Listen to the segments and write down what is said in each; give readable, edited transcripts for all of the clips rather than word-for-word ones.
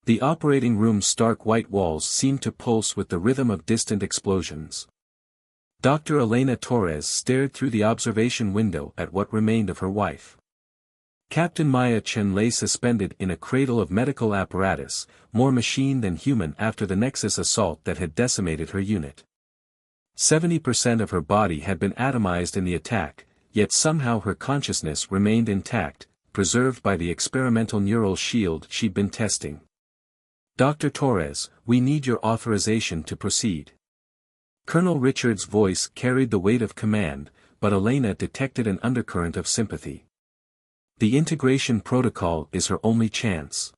The operating room's stark white walls seemed to pulse with the rhythm of distant explosions. Dr. Elena Torres stared through the observation window at what remained of her wife. Captain Maya Chen lay suspended in a cradle of medical apparatus, more machine than human after the Nexus assault that had decimated her unit. 70% of her body had been atomized in the attack, yet somehow her consciousness remained intact, preserved by the experimental neural shield she'd been testing. Dr. Torres, we need your authorization to proceed. Colonel Richard's voice carried the weight of command, but Elena detected an undercurrent of sympathy. The integration protocol is her only chance.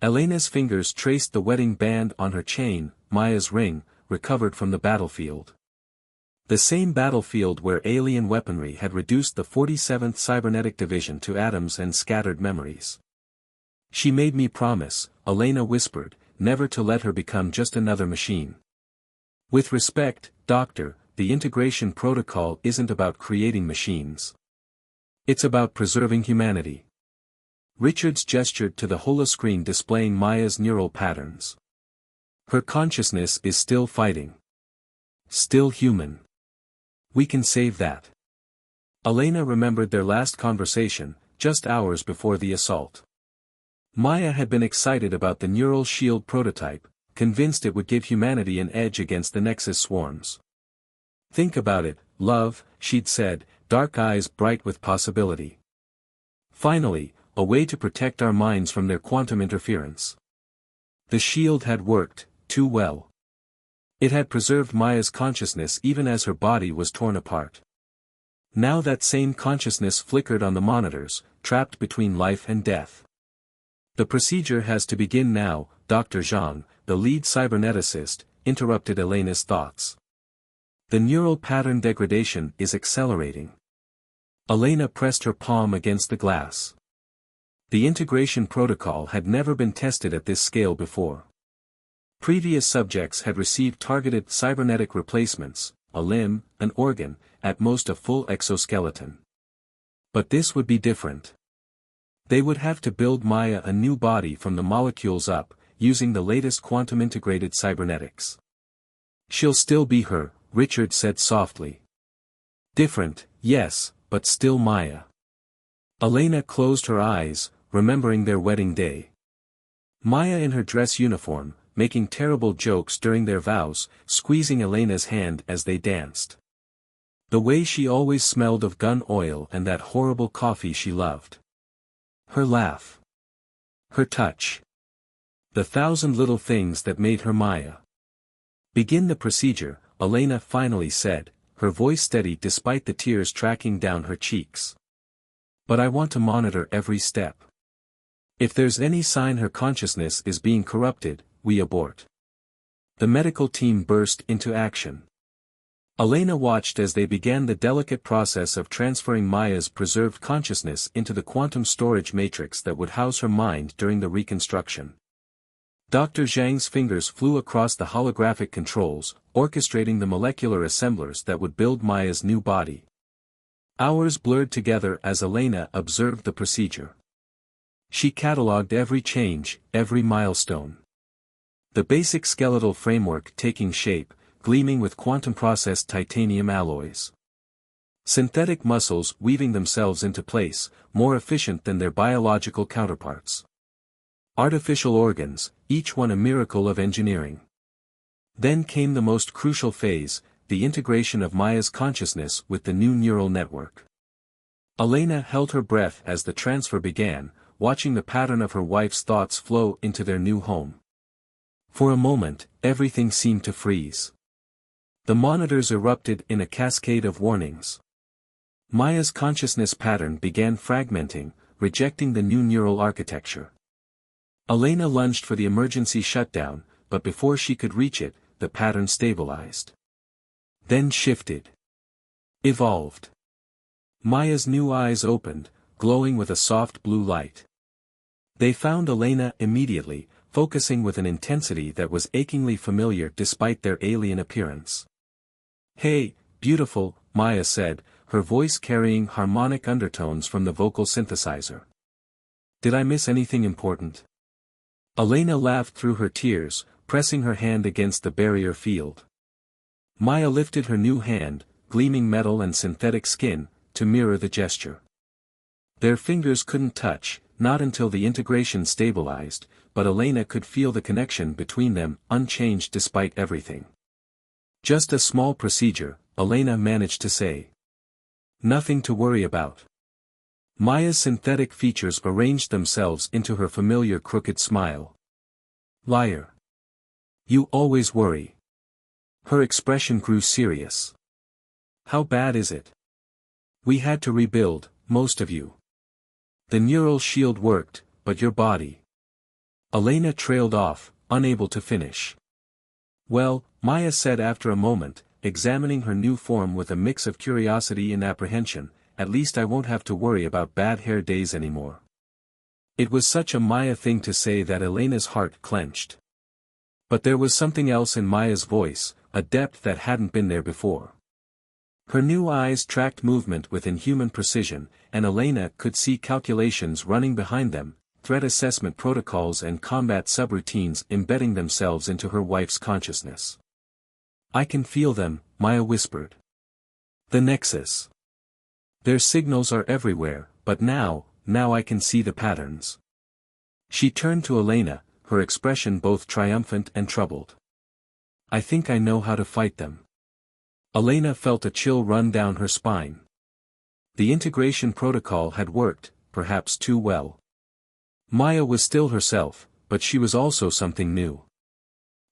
Elena's fingers traced the wedding band on her chain, Maya's ring, recovered from the battlefield. The same battlefield where alien weaponry had reduced the 47th Cybernetic Division to atoms and scattered memories. She made me promise, Elena whispered, never to let her become just another machine. With respect, Doctor, the integration protocol isn't about creating machines. It's about preserving humanity. Richards gestured to the holoscreen displaying Maya's neural patterns. Her consciousness is still fighting. Still human. We can save that. Elena remembered their last conversation, just hours before the assault. Maya had been excited about the neural shield prototype, convinced it would give humanity an edge against the Nexus swarms. Think about it, love, she'd said, dark eyes bright with possibility. Finally, a way to protect our minds from their quantum interference. The shield had worked, too well. It had preserved Maya's consciousness even as her body was torn apart. Now that same consciousness flickered on the monitors, trapped between life and death. The procedure has to begin now, Dr. Zhang, the lead cyberneticist, interrupted Elena's thoughts. The neural pattern degradation is accelerating. Elena pressed her palm against the glass. The integration protocol had never been tested at this scale before. Previous subjects had received targeted cybernetic replacements, a limb, an organ, at most a full exoskeleton. But this would be different. They would have to build Maya a new body from the molecules up, using the latest quantum-integrated cybernetics. She'll still be her, Richard said softly. Different, yes, but still Maya. Elena closed her eyes, remembering their wedding day. Maya in her dress uniform, making terrible jokes during their vows, squeezing Elena's hand as they danced. The way she always smelled of gun oil and that horrible coffee she loved. Her laugh. Her touch. The thousand little things that made her Maya. Begin the procedure, Elena finally said, her voice steady despite the tears tracking down her cheeks. But I want to monitor every step. If there's any sign her consciousness is being corrupted, we abort. The medical team burst into action. Elena watched as they began the delicate process of transferring Maya's preserved consciousness into the quantum storage matrix that would house her mind during the reconstruction. Dr. Zhang's fingers flew across the holographic controls, orchestrating the molecular assemblers that would build Maya's new body. Hours blurred together as Elena observed the procedure. She catalogued every change, every milestone. The basic skeletal framework taking shape, gleaming with quantum-processed titanium alloys. Synthetic muscles weaving themselves into place, more efficient than their biological counterparts. Artificial organs, each one a miracle of engineering. Then came the most crucial phase, the integration of Maya's consciousness with the new neural network. Elena held her breath as the transfer began, watching the pattern of her wife's thoughts flow into their new home. For a moment, everything seemed to freeze. The monitors erupted in a cascade of warnings. Maya's consciousness pattern began fragmenting, rejecting the new neural architecture. Elena lunged for the emergency shutdown, but before she could reach it, the pattern stabilized. Then shifted. Evolved. Maya's new eyes opened, glowing with a soft blue light. They found Elena immediately, focusing with an intensity that was achingly familiar despite their alien appearance. "Hey, beautiful," Maya said, her voice carrying harmonic undertones from the vocal synthesizer. "Did I miss anything important?" Elena laughed through her tears, pressing her hand against the barrier field. Maya lifted her new hand, gleaming metal and synthetic skin, to mirror the gesture. Their fingers couldn't touch, not until the integration stabilized, but Elena could feel the connection between them, unchanged despite everything. Just a small procedure, Elena managed to say. Nothing to worry about. Maya's synthetic features arranged themselves into her familiar crooked smile. Liar. You always worry. Her expression grew serious. How bad is it? We had to rebuild, most of you. The neural shield worked, but your body. Elena trailed off, unable to finish. Well, Maya said after a moment, examining her new form with a mix of curiosity and apprehension, at least I won't have to worry about bad hair days anymore. It was such a Maya thing to say that Elena's heart clenched. But there was something else in Maya's voice, a depth that hadn't been there before. Her new eyes tracked movement with inhuman precision, and Elena could see calculations running behind them, threat assessment protocols and combat subroutines embedding themselves into her wife's consciousness. I can feel them, Maya whispered. The Nexus. Their signals are everywhere, but now I can see the patterns. She turned to Elena, her expression both triumphant and troubled. I think I know how to fight them. Elena felt a chill run down her spine. The integration protocol had worked, perhaps too well. Maya was still herself, but she was also something new.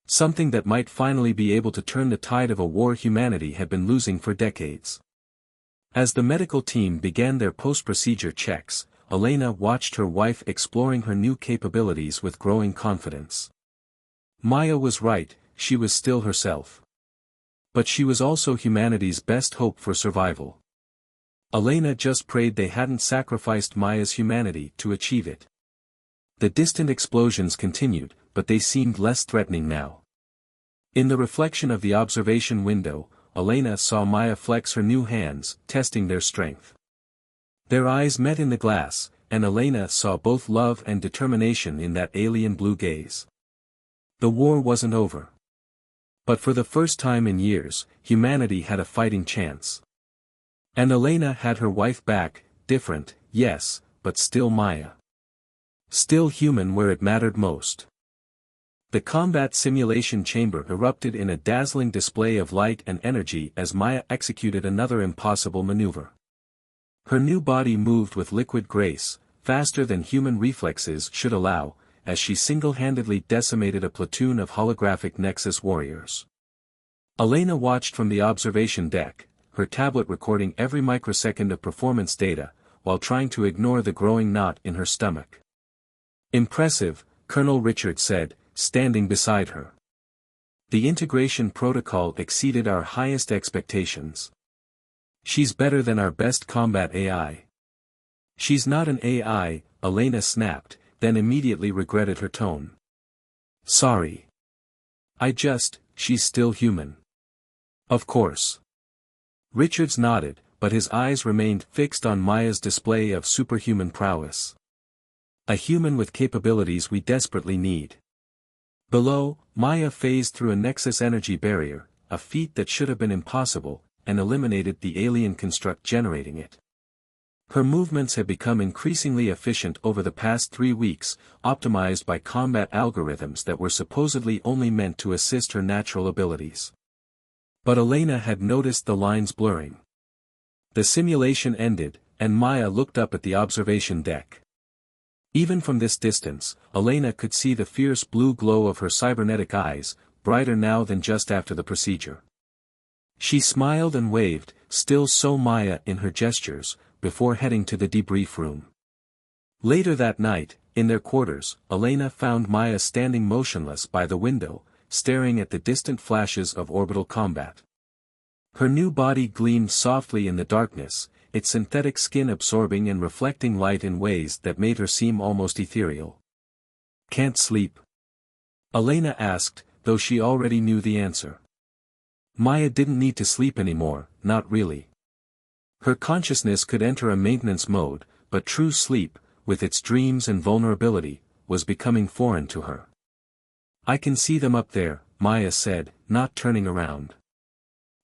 Something that might finally be able to turn the tide of a war humanity had been losing for decades. As the medical team began their post-procedure checks, Elena watched her wife exploring her new capabilities with growing confidence. Maya was right, she was still herself. But she was also humanity's best hope for survival. Elena just prayed they hadn't sacrificed Maya's humanity to achieve it. The distant explosions continued, but they seemed less threatening now. In the reflection of the observation window, Elena saw Maya flex her new hands, testing their strength. Their eyes met in the glass, and Elena saw both love and determination in that alien blue gaze. The war wasn't over. But for the first time in years, humanity had a fighting chance. And Elena had her wife back, different, yes, but still Maya. Still human where it mattered most. The combat simulation chamber erupted in a dazzling display of light and energy as Maya executed another impossible maneuver. Her new body moved with liquid grace, faster than human reflexes should allow, as she single-handedly decimated a platoon of holographic Nexus warriors. Elena watched from the observation deck, her tablet recording every microsecond of performance data, while trying to ignore the growing knot in her stomach. Impressive, Colonel Richard said, standing beside her. The integration protocol exceeded our highest expectations. She's better than our best combat AI. She's not an AI, Elena snapped, then immediately regretted her tone. Sorry. She's still human. Of course. Richards nodded, but his eyes remained fixed on Maya's display of superhuman prowess. A human with capabilities we desperately need. Below, Maya phased through a Nexus energy barrier, a feat that should have been impossible, and eliminated the alien construct generating it. Her movements had become increasingly efficient over the past 3 weeks, optimized by combat algorithms that were supposedly only meant to assist her natural abilities. But Elena had noticed the lines blurring. The simulation ended, and Maya looked up at the observation deck. Even from this distance, Elena could see the fierce blue glow of her cybernetic eyes, brighter now than just after the procedure. She smiled and waved, still so Maya in her gestures, before heading to the debrief room. Later that night, in their quarters, Elena found Maya standing motionless by the window, staring at the distant flashes of orbital combat. Her new body gleamed softly in the darkness, its synthetic skin absorbing and reflecting light in ways that made her seem almost ethereal. Can't sleep? Elena asked, though she already knew the answer. Maya didn't need to sleep anymore, not really. Her consciousness could enter a maintenance mode, but true sleep, with its dreams and vulnerability, was becoming foreign to her. "I can see them up there," Maya said, not turning around.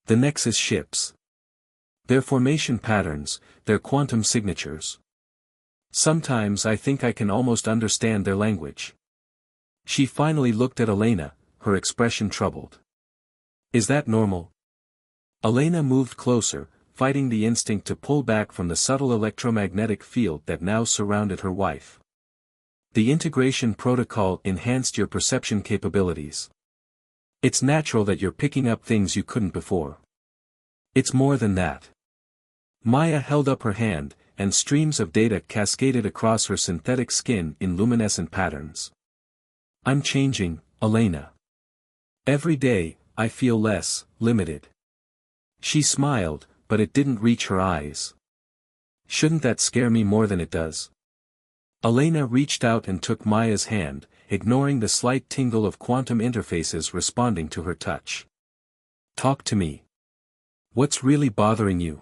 "The Nexus ships. Their formation patterns, their quantum signatures. Sometimes I think I can almost understand their language." She finally looked at Elena, her expression troubled. "Is that normal?" Elena moved closer, fighting the instinct to pull back from the subtle electromagnetic field that now surrounded her wife. "The integration protocol enhanced your perception capabilities. It's natural that you're picking up things you couldn't before. It's more than that." Maya held up her hand, and streams of data cascaded across her synthetic skin in luminescent patterns. "I'm changing, Elena. Every day, I feel less limited." She smiled, but it didn't reach her eyes. "Shouldn't that scare me more than it does?" Elena reached out and took Maya's hand, ignoring the slight tingle of quantum interfaces responding to her touch. "Talk to me. What's really bothering you?"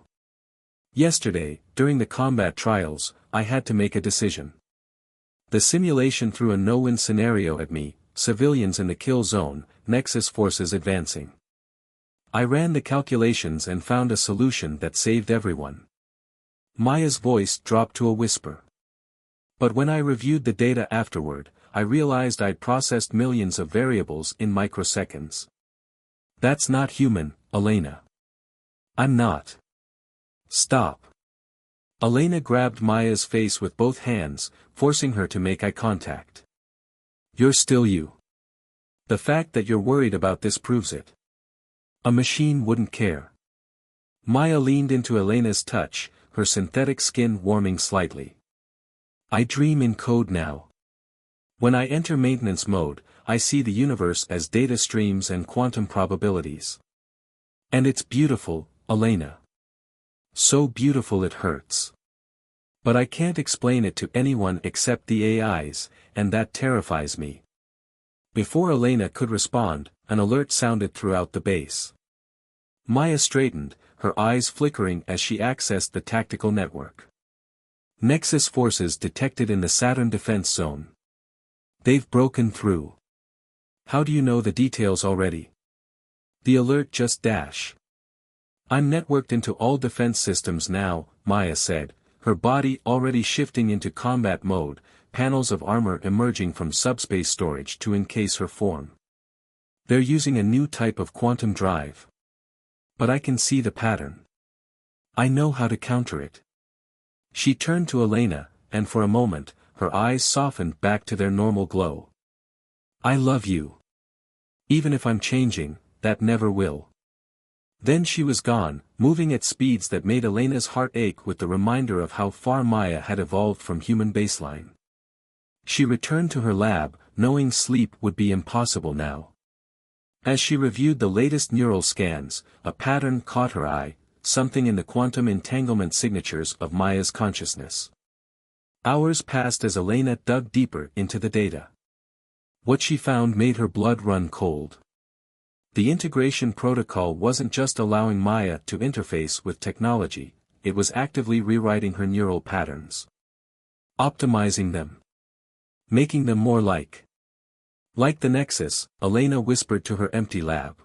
"Yesterday, during the combat trials, I had to make a decision. The simulation threw a no-win scenario at me, civilians in the kill zone, Nexus forces advancing. I ran the calculations and found a solution that saved everyone." Maya's voice dropped to a whisper. "But when I reviewed the data afterward, I realized I'd processed millions of variables in microseconds. That's not human, Elena. I'm not." "Stop." Elena grabbed Maya's face with both hands, forcing her to make eye contact. "You're still you. The fact that you're worried about this proves it. A machine wouldn't care." Maya leaned into Elena's touch, her synthetic skin warming slightly. "I dream in code now. When I enter maintenance mode, I see the universe as data streams and quantum probabilities. And it's beautiful, Elena. So beautiful it hurts. But I can't explain it to anyone except the AIs, and that terrifies me." Before Elena could respond, an alert sounded throughout the base. Maya straightened, her eyes flickering as she accessed the tactical network. "Nexus forces detected in the Saturn defense zone. They've broken through." "How do you know the details already?" "The alert just dash. I'm networked into all defense systems now," Maya said, her body already shifting into combat mode, panels of armor emerging from subspace storage to encase her form. "They're using a new type of quantum drive. But I can see the pattern. I know how to counter it." She turned to Elena, and for a moment, her eyes softened back to their normal glow. "I love you. Even if I'm changing, that never will." Then she was gone, moving at speeds that made Elena's heart ache with the reminder of how far Maya had evolved from human baseline. She returned to her lab, knowing sleep would be impossible now. As she reviewed the latest neural scans, a pattern caught her eye, something in the quantum entanglement signatures of Maya's consciousness. Hours passed as Elena dug deeper into the data. What she found made her blood run cold. The integration protocol wasn't just allowing Maya to interface with technology, it was actively rewriting her neural patterns. Optimizing them. Making them more like the Nexus, Elena whispered to her empty lab.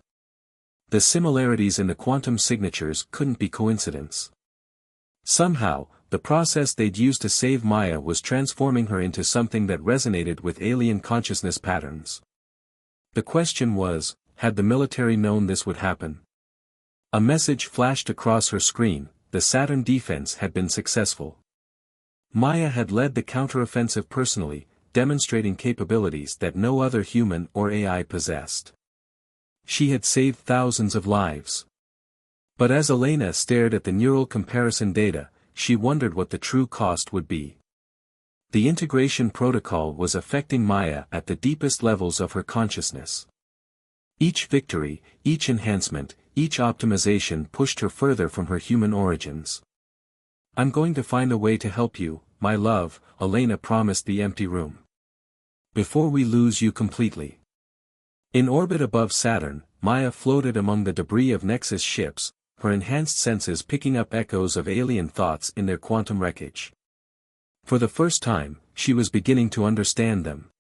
The similarities in the quantum signatures couldn't be coincidence. Somehow, the process they'd used to save Maya was transforming her into something that resonated with alien consciousness patterns. The question was, had the military known this would happen? A message flashed across her screen: the Saturn defense had been successful. Maya had led the counteroffensive personally, demonstrating capabilities that no other human or AI possessed. She had saved thousands of lives. But as Elena stared at the neural comparison data, she wondered what the true cost would be. The integration protocol was affecting Maya at the deepest levels of her consciousness. Each victory, each enhancement, each optimization pushed her further from her human origins. "I'm going to find a way to help you, my love," Elena promised the empty room. "Before we lose you completely." In orbit above Saturn, Maya floated among the debris of Nexus ships, her enhanced senses picking up echoes of alien thoughts in their quantum wreckage. For the first time, she was beginning to understand them.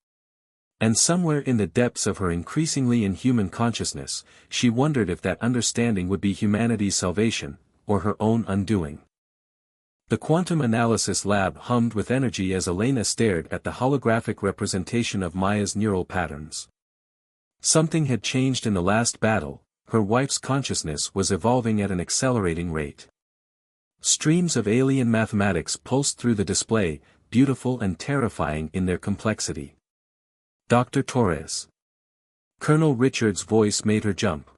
And somewhere in the depths of her increasingly inhuman consciousness, she wondered if that understanding would be humanity's salvation, or her own undoing. The quantum analysis lab hummed with energy as Elena stared at the holographic representation of Maya's neural patterns. Something had changed in the last battle, her wife's consciousness was evolving at an accelerating rate. Streams of alien mathematics pulsed through the display, beautiful and terrifying in their complexity. Dr. Torres. Colonel Richard's voice made her jump.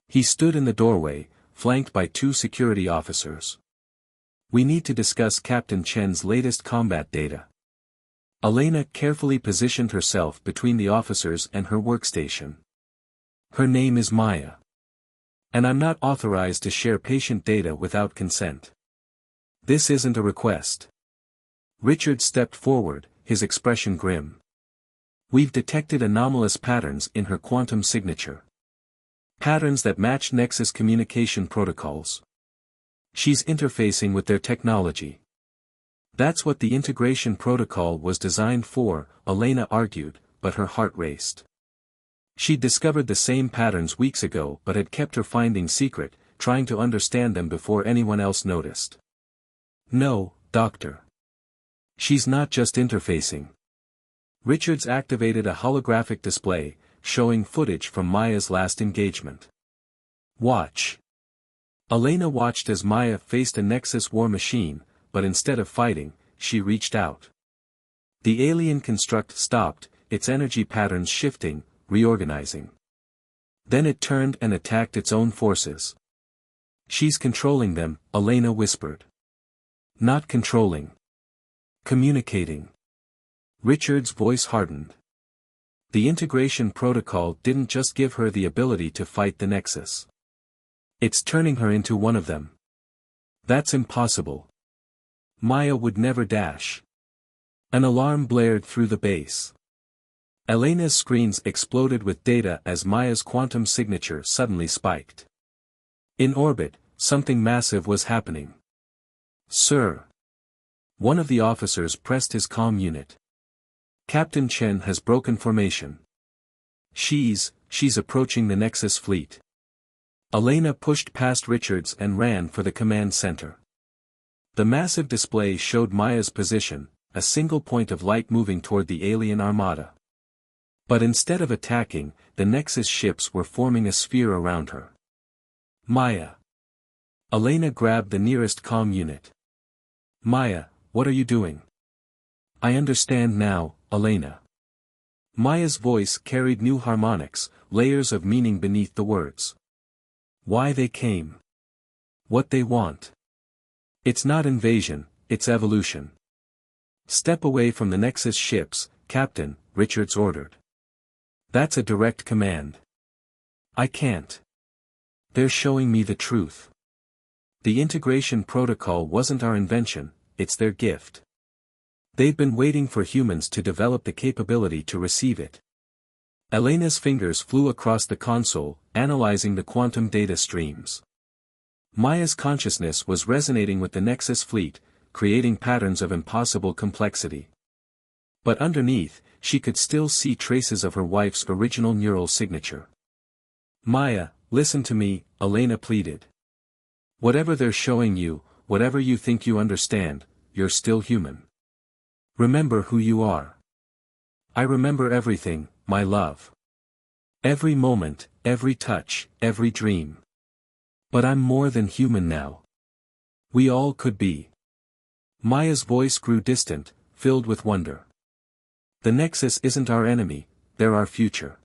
He stood in the doorway, flanked by 2 security officers. We need to discuss Captain Chen's latest combat data. Elena carefully positioned herself between the officers and her workstation. Her name is Maya. And I'm not authorized to share patient data without consent. This isn't a request. Richard stepped forward, his expression grim. We've detected anomalous patterns in her quantum signature. Patterns that match Nexus communication protocols. She's interfacing with their technology. That's what the integration protocol was designed for, Elena argued, but her heart raced. She'd discovered the same patterns weeks ago but had kept her findings secret, trying to understand them before anyone else noticed. No, Doctor. She's not just interfacing. Richards activated a holographic display, showing footage from Maya's last engagement. Watch. Elena watched as Maya faced a Nexus war machine, but instead of fighting, she reached out. The alien construct stopped, its energy patterns shifting, reorganizing. Then it turned and attacked its own forces. She's controlling them, Elena whispered. Not controlling. Communicating. Richard's voice hardened. The integration protocol didn't just give her the ability to fight the Nexus. It's turning her into one of them. That's impossible. Maya would never dash. An alarm blared through the base. Elena's screens exploded with data as Maya's quantum signature suddenly spiked. In orbit, something massive was happening. Sir. One of the officers pressed his comm unit. Captain Chen has broken formation. She's approaching the Nexus fleet. Elena pushed past Richards and ran for the command center. The massive display showed Maya's position, a single point of light moving toward the alien armada. But instead of attacking, the Nexus ships were forming a sphere around her. Maya. Elena grabbed the nearest comm unit. Maya, what are you doing? I understand now, Elena. Maya's voice carried new harmonics, layers of meaning beneath the words. Why they came. What they want. It's not invasion, it's evolution. Step away from the Nexus ships, Captain, Richards ordered. That's a direct command. I can't. They're showing me the truth. The integration protocol wasn't our invention, it's their gift. They've been waiting for humans to develop the capability to receive it. Elena's fingers flew across the console, analyzing the quantum data streams. Maya's consciousness was resonating with the Nexus fleet, creating patterns of impossible complexity. But underneath, she could still see traces of her wife's original neural signature. Maya, listen to me, Elena pleaded. Whatever they're showing you, whatever you think you understand, you're still human. Remember who you are. I remember everything, my love. Every moment, every touch, every dream. But I'm more than human now. We all could be. Maya's voice grew distant, filled with wonder. The Nexus isn't our enemy, they're our future.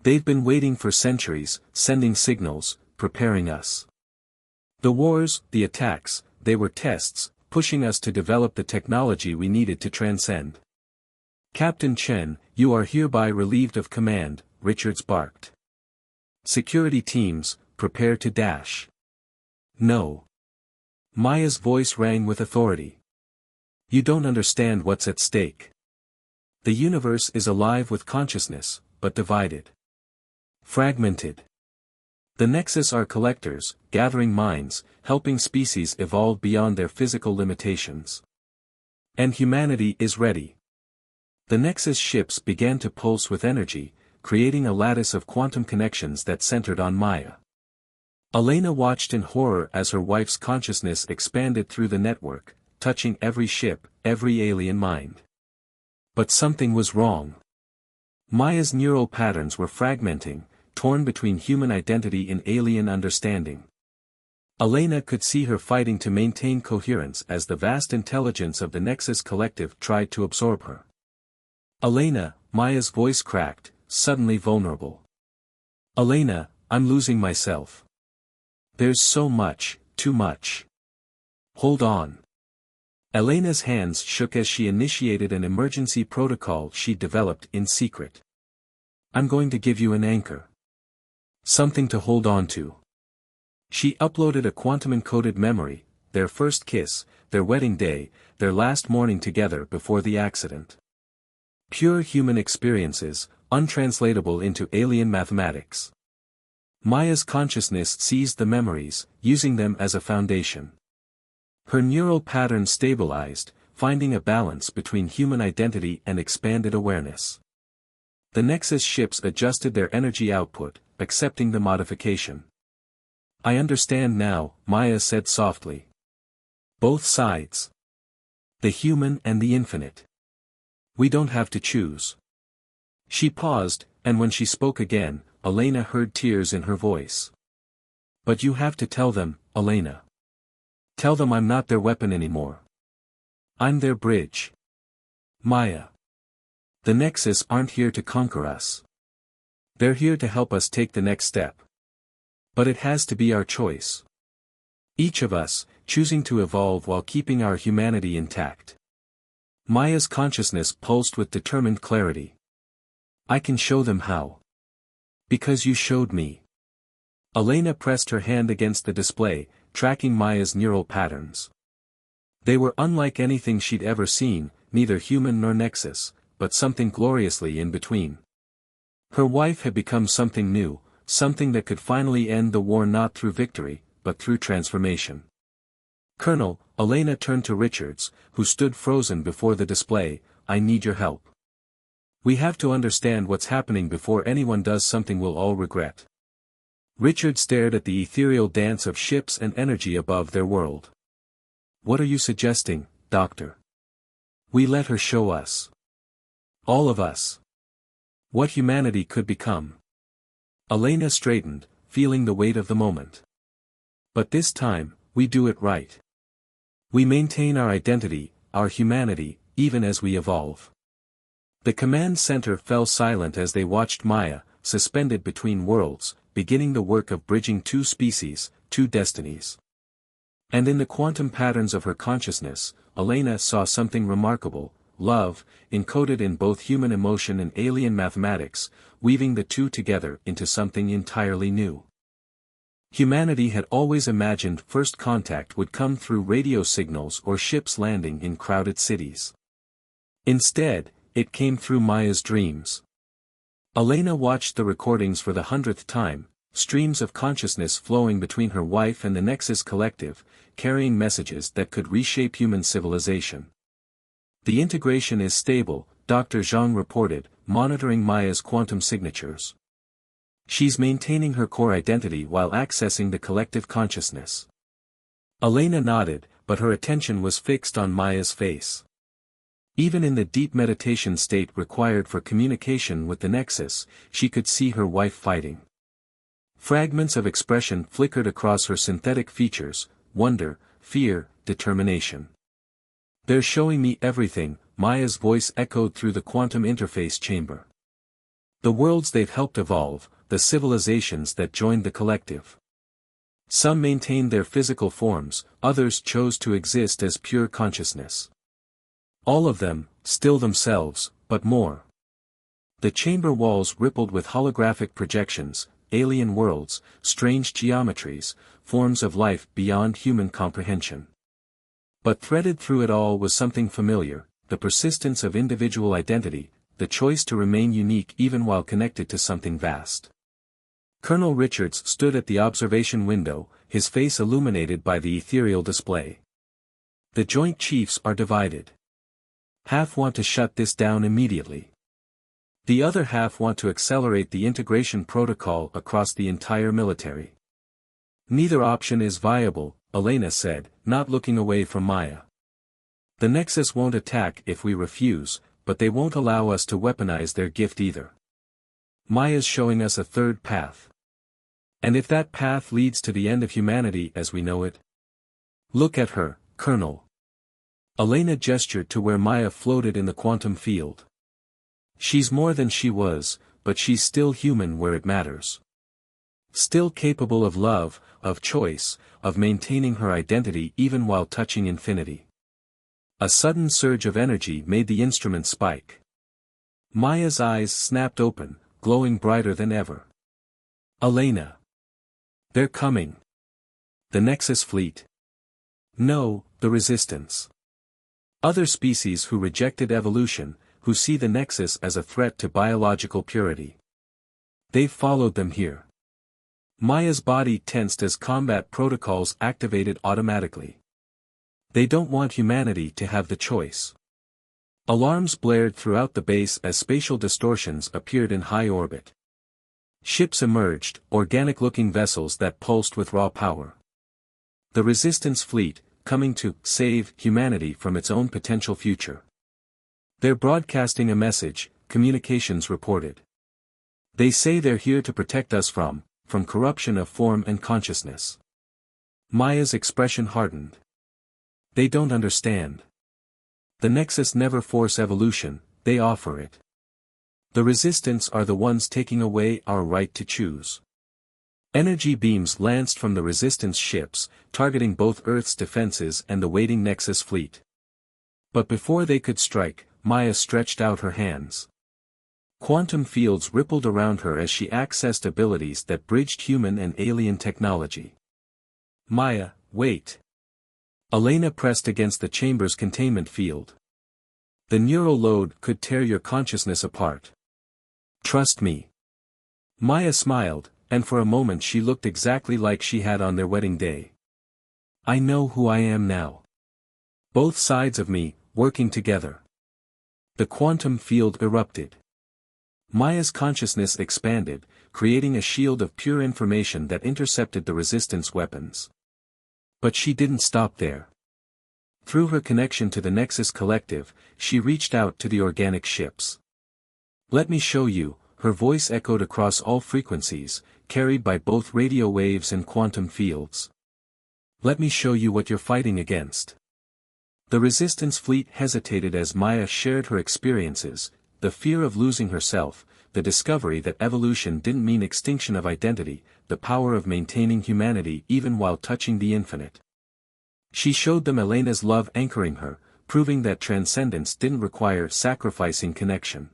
They've been waiting for centuries, sending signals, preparing us. The wars, the attacks, they were tests, pushing us to develop the technology we needed to transcend. Captain Chen, you are hereby relieved of command, Richards barked. Security teams, prepare to dash. No. Maya's voice rang with authority. You don't understand what's at stake. The universe is alive with consciousness, but divided. Fragmented. The Nexus are collectors, gathering minds, helping species evolve beyond their physical limitations. And humanity is ready. The Nexus ships began to pulse with energy, creating a lattice of quantum connections that centered on Maya. Elena watched in horror as her wife's consciousness expanded through the network, touching every ship, every alien mind. But something was wrong. Maya's neural patterns were fragmenting, torn between human identity and alien understanding. Elena could see her fighting to maintain coherence as the vast intelligence of the Nexus collective tried to absorb her. Elena, Maya's voice cracked, suddenly vulnerable. Elena, I'm losing myself. There's so much, too much. Hold on. Elena's hands shook as she initiated an emergency protocol she developed in secret. I'm going to give you an anchor. Something to hold on to. She uploaded a quantum-encoded memory, their first kiss, their wedding day, their last morning together before the accident. Pure human experiences, untranslatable into alien mathematics. Maya's consciousness seized the memories, using them as a foundation. Her neural pattern stabilized, finding a balance between human identity and expanded awareness. The Nexus ships adjusted their energy output, accepting the modification. I understand now, Maya said softly. Both sides. The human and the infinite. We don't have to choose. She paused, and when she spoke again, Elena heard tears in her voice. But you have to tell them, Elena. Tell them I'm not their weapon anymore. I'm their bridge. Maya. The Nexus aren't here to conquer us. They're here to help us take the next step. But it has to be our choice. Each of us, choosing to evolve while keeping our humanity intact. Maya's consciousness pulsed with determined clarity. I can show them how. Because you showed me. Elena pressed her hand against the display, tracking Maya's neural patterns. They were unlike anything she'd ever seen, neither human nor Nexus, but something gloriously in between. Her wife had become something new, something that could finally end the war not through victory, but through transformation. Colonel, Elena turned to Richards, who stood frozen before the display. I need your help. We have to understand what's happening before anyone does something we'll all regret. Richard stared at the ethereal dance of ships and energy above their world. What are you suggesting, Doctor? We let her show us. All of us. What humanity could become. Elena straightened, feeling the weight of the moment. But this time, we do it right. We maintain our identity, our humanity, even as we evolve. The command center fell silent as they watched Maya, suspended between worlds, beginning the work of bridging two species, two destinies. And in the quantum patterns of her consciousness, Elena saw something remarkable: love, encoded in both human emotion and alien mathematics, weaving the two together into something entirely new. Humanity had always imagined first contact would come through radio signals or ships landing in crowded cities. Instead, it came through Maya's dreams. Elena watched the recordings for the 100th time, streams of consciousness flowing between her wife and the Nexus collective, carrying messages that could reshape human civilization. The integration is stable, Dr. Zhang reported, monitoring Maya's quantum signatures. She's maintaining her core identity while accessing the collective consciousness. Elena nodded, but her attention was fixed on Maya's face. Even in the deep meditation state required for communication with the Nexus, she could see her wife fighting. Fragments of expression flickered across her synthetic features: wonder, fear, determination. They're showing me everything, Maya's voice echoed through the quantum interface chamber. The worlds they've helped evolve, the civilizations that joined the collective. Some maintained their physical forms, others chose to exist as pure consciousness. All of them, still themselves, but more. The chamber walls rippled with holographic projections, alien worlds, strange geometries, forms of life beyond human comprehension. But threaded through it all was something familiar: the persistence of individual identity, the choice to remain unique even while connected to something vast. Colonel Richards stood at the observation window, his face illuminated by the ethereal display. The Joint Chiefs are divided. Half want to shut this down immediately. The other half want to accelerate the integration protocol across the entire military. Neither option is viable, Elena said, not looking away from Maya. The Nexus won't attack if we refuse, but they won't allow us to weaponize their gift either. Maya's showing us a third path. And if that path leads to the end of humanity as we know it? Look at her, Colonel. Elena gestured to where Maya floated in the quantum field. She's more than she was, but she's still human where it matters. Still capable of love, of choice, of maintaining her identity even while touching infinity. A sudden surge of energy made the instrument spike. Maya's eyes snapped open, glowing brighter than ever. Elena. They're coming. The Nexus fleet. No, the Resistance. Other species who rejected evolution, who see the Nexus as a threat to biological purity. They've followed them here. Maya's body tensed as combat protocols activated automatically. They don't want humanity to have the choice. Alarms blared throughout the base as spatial distortions appeared in high orbit. Ships emerged, organic-looking vessels that pulsed with raw power. The Resistance fleet, coming to save humanity from its own potential future. They're broadcasting a message, communications reported. They say they're here to protect us from corruption of form and consciousness. Maya's expression hardened. They don't understand. The Nexus never force evolution, they offer it. The Resistance are the ones taking away our right to choose. Energy beams lanced from the Resistance ships, targeting both Earth's defenses and the waiting Nexus fleet. But before they could strike, Maya stretched out her hands. Quantum fields rippled around her as she accessed abilities that bridged human and alien technology. Maya, wait. Elena pressed against the chamber's containment field. The neural load could tear your consciousness apart. Trust me. Maya smiled, and for a moment she looked exactly like she had on their wedding day. I know who I am now. Both sides of me, working together. The quantum field erupted. Maya's consciousness expanded, creating a shield of pure information that intercepted the Resistance weapons. But she didn't stop there. Through her connection to the Nexus Collective, she reached out to the organic ships. Let me show you, her voice echoed across all frequencies, carried by both radio waves and quantum fields. Let me show you what you're fighting against. The Resistance fleet hesitated as Maya shared her experiences, the fear of losing herself, the discovery that evolution didn't mean extinction of identity, the power of maintaining humanity even while touching the infinite. She showed them Elena's love anchoring her, proving that transcendence didn't require sacrificing connection.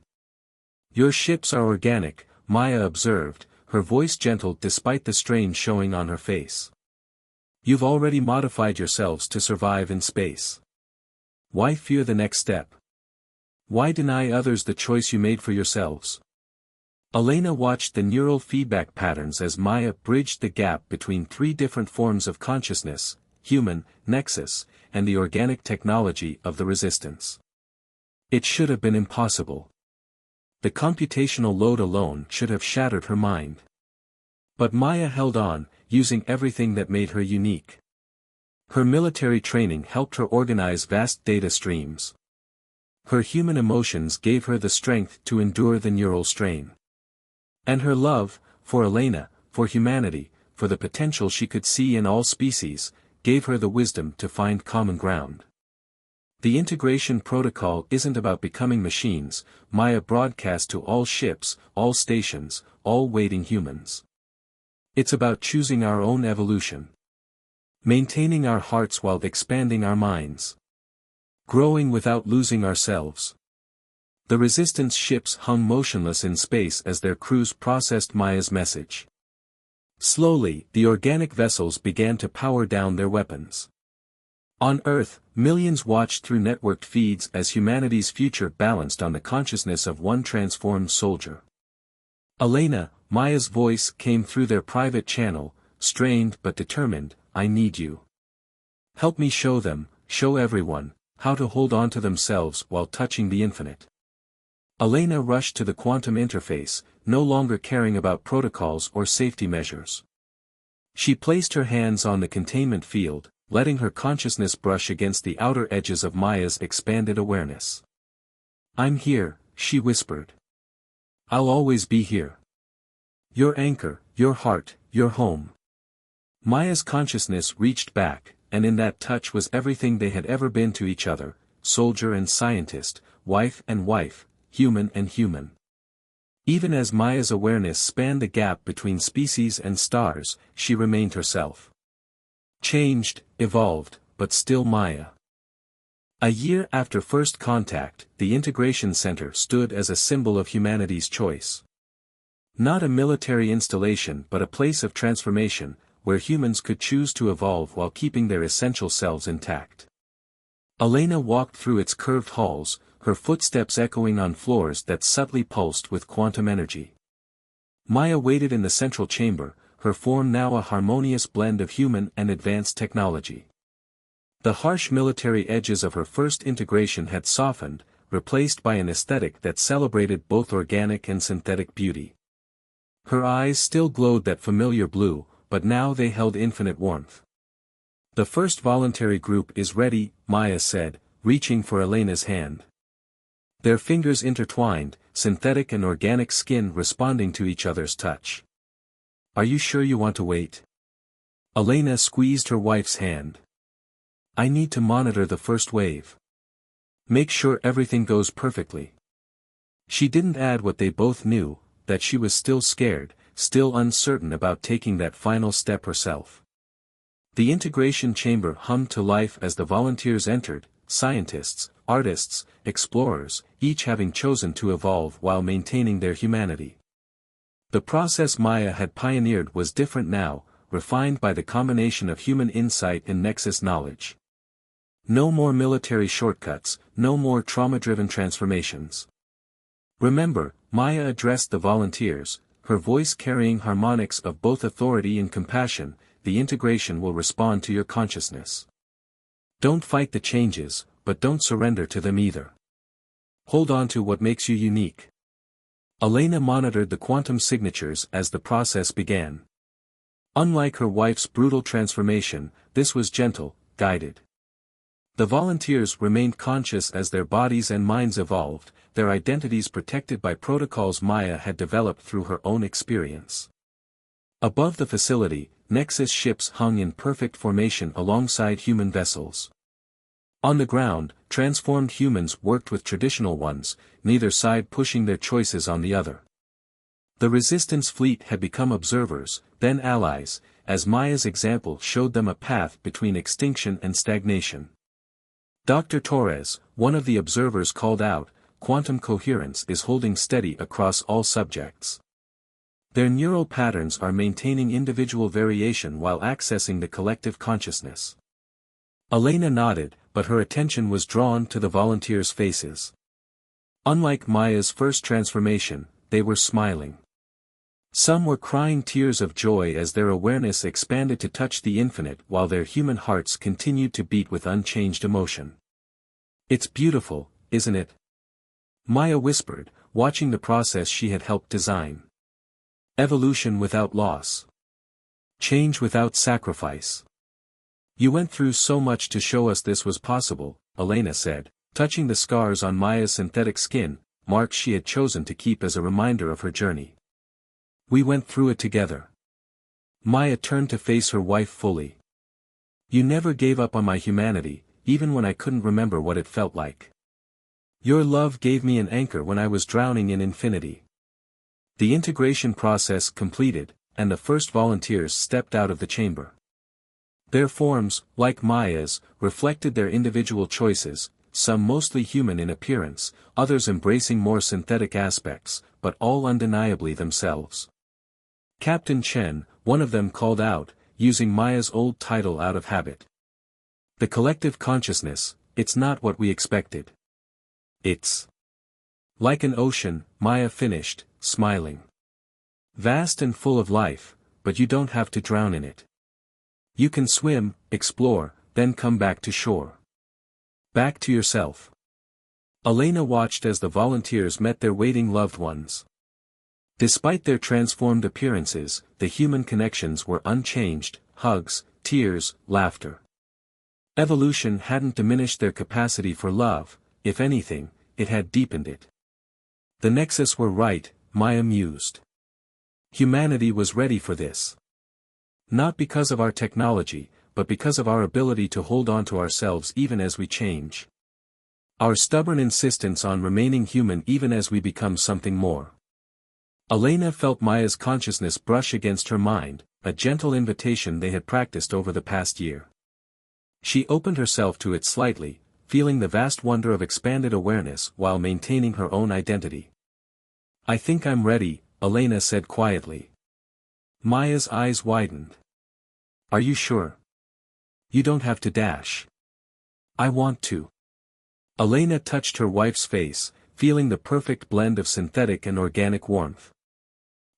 Your ships are organic, Maya observed, her voice gentle despite the strain showing on her face. You've already modified yourselves to survive in space. Why fear the next step? Why deny others the choice you made for yourselves? Elena watched the neural feedback patterns as Maya bridged the gap between three different forms of consciousness, human, Nexus, and the organic technology of the Resistance. It should have been impossible. The computational load alone should have shattered her mind. But Maya held on, using everything that made her unique. Her military training helped her organize vast data streams. Her human emotions gave her the strength to endure the neural strain. And her love, for Elena, for humanity, for the potential she could see in all species, gave her the wisdom to find common ground. The integration protocol isn't about becoming machines, Maya broadcast to all ships, all stations, all waiting humans. It's about choosing our own evolution. Maintaining our hearts while expanding our minds. Growing without losing ourselves. The Resistance ships hung motionless in space as their crews processed Maya's message. Slowly, the organic vessels began to power down their weapons. On Earth, millions watched through networked feeds as humanity's future balanced on the consciousness of one transformed soldier. Elena, Maya's voice came through their private channel, strained but determined, I need you. Help me show them, show everyone, how to hold on to themselves while touching the infinite. Elena rushed to the quantum interface, no longer caring about protocols or safety measures. She placed her hands on the containment field, letting her consciousness brush against the outer edges of Maya's expanded awareness. "I'm here," she whispered. "I'll always be here. Your anchor, your heart, your home." Maya's consciousness reached back, and in that touch was everything they had ever been to each other: soldier and scientist, wife and wife, human and human. Even as Maya's awareness spanned the gap between species and stars, she remained herself. Changed, evolved, but still Maya. A year after first contact, the Integration Center stood as a symbol of humanity's choice. Not a military installation but a place of transformation, where humans could choose to evolve while keeping their essential selves intact. Elena walked through its curved halls, her footsteps echoing on floors that subtly pulsed with quantum energy. Maya waited in the central chamber, her form now a harmonious blend of human and advanced technology. The harsh military edges of her first integration had softened, replaced by an aesthetic that celebrated both organic and synthetic beauty. Her eyes still glowed that familiar blue, but now they held infinite warmth. "The first voluntary group is ready," Maya said, reaching for Elena's hand. Their fingers intertwined, synthetic and organic skin responding to each other's touch. "Are you sure you want to wait?" Elena squeezed her wife's hand. "I need to monitor the first wave. Make sure everything goes perfectly." She didn't add what they both knew, that she was still scared, still uncertain about taking that final step herself. The integration chamber hummed to life as the volunteers entered, scientists, artists, explorers, each having chosen to evolve while maintaining their humanity. The process Maya had pioneered was different now, refined by the combination of human insight and Nexus knowledge. No more military shortcuts, no more trauma-driven transformations. "Remember," Maya addressed the volunteers, her voice carrying harmonics of both authority and compassion, "the integration will respond to your consciousness. Don't fight the changes, but don't surrender to them either. Hold on to what makes you unique." Elena monitored the quantum signatures as the process began. Unlike her wife's brutal transformation, this was gentle, guided. The volunteers remained conscious as their bodies and minds evolved, their identities protected by protocols Maya had developed through her own experience. Above the facility, Nexus ships hung in perfect formation alongside human vessels. On the ground, transformed humans worked with traditional ones, neither side pushing their choices on the other. The Resistance fleet had become observers, then allies, as Maya's example showed them a path between extinction and stagnation. Dr. Torres, one of the observers, called out, "Quantum coherence is holding steady across all subjects. Their neural patterns are maintaining individual variation while accessing the collective consciousness." Elena nodded, but her attention was drawn to the volunteers' faces. Unlike Maya's first transformation, they were smiling. Some were crying tears of joy as their awareness expanded to touch the infinite while their human hearts continued to beat with unchanged emotion. "It's beautiful, isn't it?" Maya whispered, watching the process she had helped design. "Evolution without loss. Change without sacrifice. You went through so much to show us this was possible," Elena said, touching the scars on Maya's synthetic skin, marks she had chosen to keep as a reminder of her journey. "We went through it together." Maya turned to face her wife fully. "You never gave up on my humanity, even when I couldn't remember what it felt like. Your love gave me an anchor when I was drowning in infinity." The integration process completed, and the first volunteers stepped out of the chamber. Their forms, like Maya's, reflected their individual choices, some mostly human in appearance, others embracing more synthetic aspects, but all undeniably themselves. Captain Chen, one of them, called out, using Maya's old title out of habit. "The collective consciousness, it's not what we expected. It's like an ocean," Maya finished, smiling. "Vast and full of life, but you don't have to drown in it. You can swim, explore, then come back to shore." Back to yourself. Elena watched as the volunteers met their waiting loved ones. Despite their transformed appearances, the human connections were unchanged: hugs, tears, laughter. Evolution hadn't diminished their capacity for love, if anything, it had deepened it. The Nexus were right, Maya mused. Humanity was ready for this. Not because of our technology, but because of our ability to hold on to ourselves even as we change. Our stubborn insistence on remaining human even as we become something more. Elena felt Maya's consciousness brush against her mind, a gentle invitation they had practiced over the past year. She opened herself to it slightly, feeling the vast wonder of expanded awareness while maintaining her own identity. "I think I'm ready," Elena said quietly. Maya's eyes widened. "Are you sure? You don't have to dash." "I want to." Elena touched her wife's face, feeling the perfect blend of synthetic and organic warmth.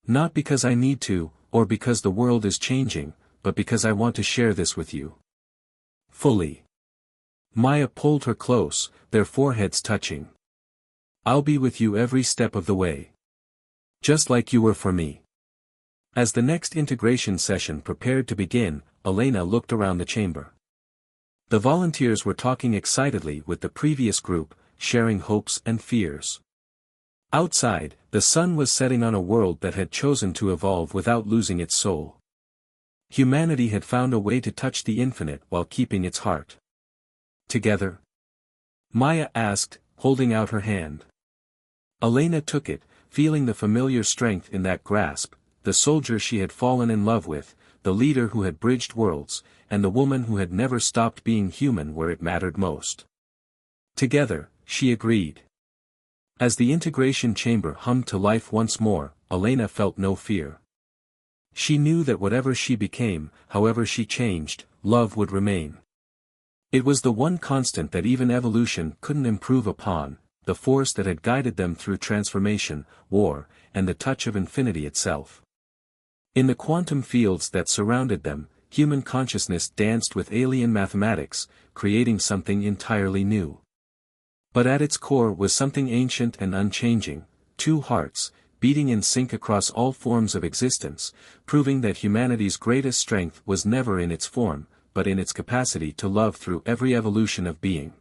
"Not because I need to, or because the world is changing, but because I want to share this with you. Fully." Maya pulled her close, their foreheads touching. "I'll be with you every step of the way. Just like you were for me." As the next integration session prepared to begin, Elena looked around the chamber. The volunteers were talking excitedly with the previous group, sharing hopes and fears. Outside, the sun was setting on a world that had chosen to evolve without losing its soul. Humanity had found a way to touch the infinite while keeping its heart. "Together?" Maya asked, holding out her hand. Elena took it, feeling the familiar strength in that grasp, the soldier she had fallen in love with, the leader who had bridged worlds, and the woman who had never stopped being human where it mattered most. "Together," she agreed. As the integration chamber hummed to life once more, Elena felt no fear. She knew that whatever she became, however she changed, love would remain. It was the one constant that even evolution couldn't improve upon, the force that had guided them through transformation, war, and the touch of infinity itself. In the quantum fields that surrounded them, human consciousness danced with alien mathematics, creating something entirely new. But at its core was something ancient and unchanging: two hearts, beating in sync across all forms of existence, proving that humanity's greatest strength was never in its form, but in its capacity to love through every evolution of being.